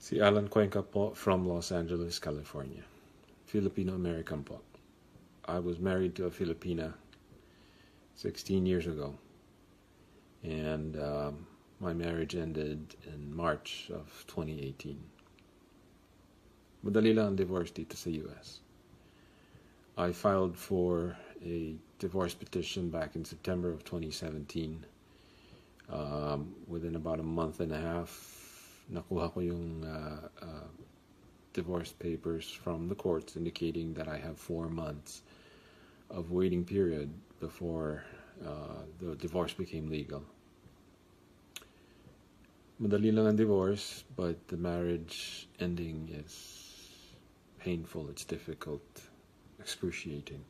Si Allan Cuenca po from Los Angeles, California. Filipino-American po. I was married to a Filipina 16 years ago. And my marriage ended in March of 2018. Madali lang ang divorce dito sa US. I filed for a divorce petition back in September of 2017. Within about a month and a half, nakuha ko yung divorce papers from the courts indicating that I have 4 months of waiting period before the divorce became legal. Madali lang ang divorce, but the marriage ending is painful, it's difficult, excruciating.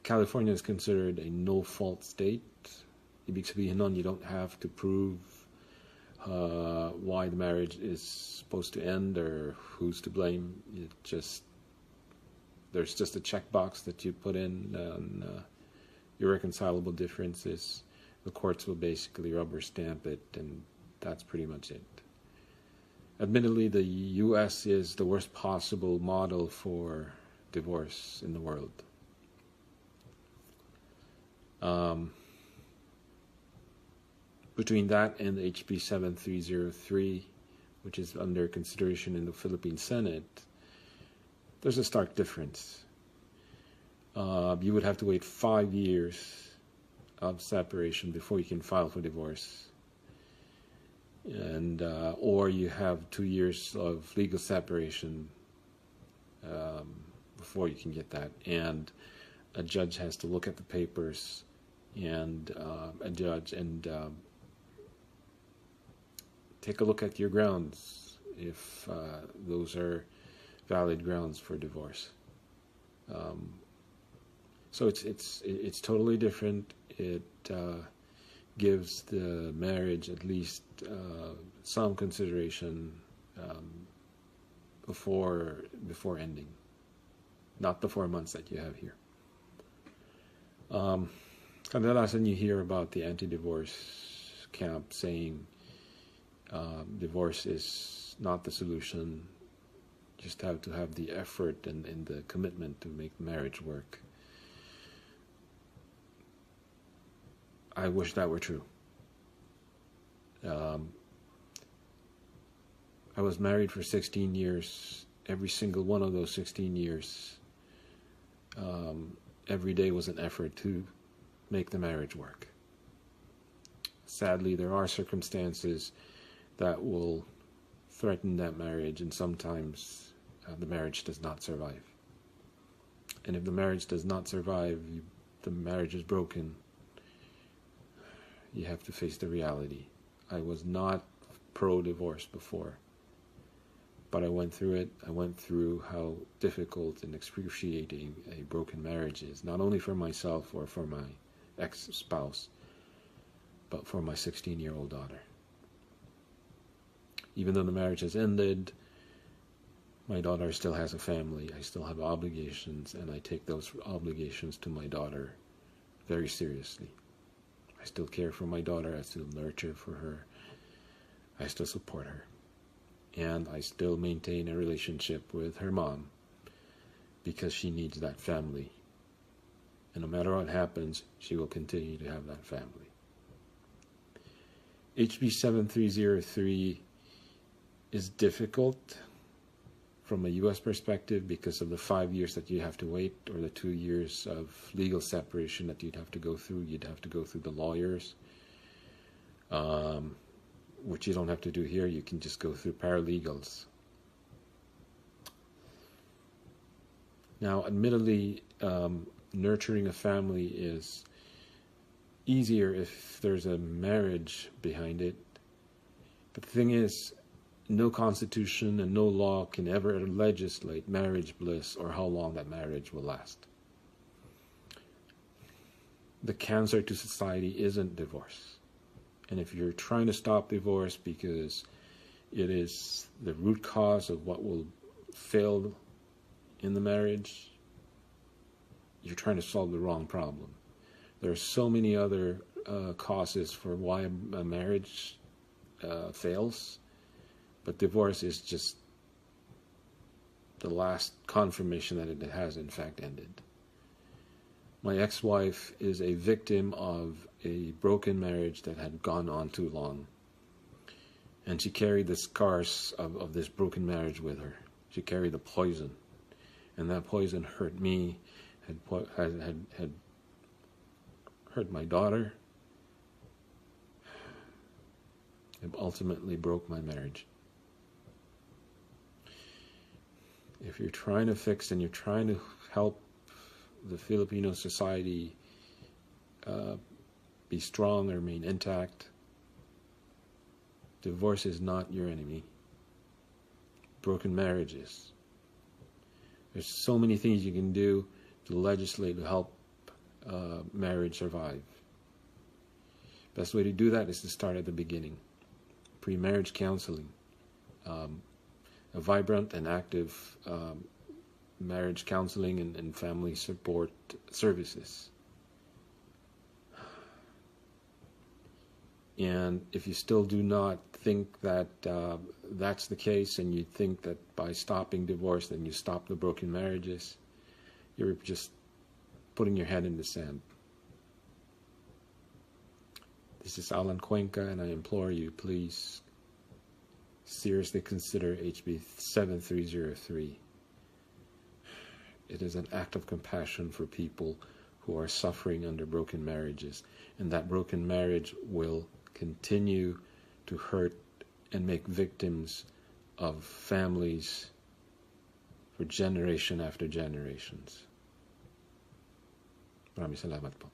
California is considered a no-fault state. Ibig sabihin nun, you don't have to prove why the marriage is supposed to end or who's to blame. There's just a checkbox that you put in on irreconcilable differences. The courts will basically rubber stamp it, and that's pretty much it. Admittedly, the U.S. is the worst possible model for divorce in the world. Between that and the HB 7303, which is under consideration in the Philippine Senate, there's a stark difference. You would have to wait 5 years of separation before you can file for divorce. And or you have 2 years of legal separation before you can get that, and a judge has to look at the papers and take a look at your grounds if those are valid grounds for divorce. So it's totally different. It gives the marriage at least some consideration before ending, not the 4 months that you have here. Kadalasan you hear about the anti-divorce camp saying divorce is not the solution. Just have to have the effort and the commitment to make marriage work. I wish that were true. I was married for 16 years. Every single one of those 16 years, every day was an effort to make the marriage work. Sadly, there are circumstances that will threaten that marriage, and sometimes the marriage does not survive. And if the marriage does not survive, the marriage is broken. You have to face the reality. I was not pro-divorce before, but I went through it. I went through how difficult and excruciating a broken marriage is, not only for myself or for my ex-spouse, but for my 16-year-old daughter. Even though the marriage has ended, my daughter still has a family. I still have obligations, and I take those obligations to my daughter very seriously. I still care for my daughter. I still nurture for her. I still support her. And I still maintain a relationship with her mom because she needs that family. And no matter what happens, she will continue to have that family. HB 7303 is difficult from a U.S. perspective because of the 5 years that you have to wait, or the 2 years of legal separation that you'd have to go through. You'd have to go through the lawyers, which you don't have to do here. You can just go through paralegals. Now, admittedly, nurturing a family is easier if there's a marriage behind it. But the thing is, no constitution and no law can ever legislate marriage bliss or how long that marriage will last. The cancer to society isn't divorce. And if you're trying to stop divorce because it is the root cause of what will fail in the marriage, you're trying to solve the wrong problem. There are so many other causes for why a marriage fails, but divorce is just the last confirmation that it has in fact ended. My ex-wife is a victim of a broken marriage that had gone on too long. And she carried the scars of this broken marriage with her. She carried the poison. And that poison hurt me, had hurt my daughter. It ultimately broke my marriage. If you're trying to fix and you're trying to help the Filipino society be strong or remain intact, divorce is not your enemy. Broken marriages. There's so many things you can do to legislate to help marriage survive. Best way to do that is to start at the beginning. Pre-marriage counseling. A vibrant and active marriage counseling and family support services. And if you still do not think that that's the case, and you think that by stopping divorce then you stop the broken marriages, you're just putting your head in the sand. This is Allan Cuenca, and I implore you, please seriously consider HB 7303. It is an act of compassion for people who are suffering under broken marriages, and that broken marriage will continue to hurt and make victims of families for generation after generations. Maraming salamat po.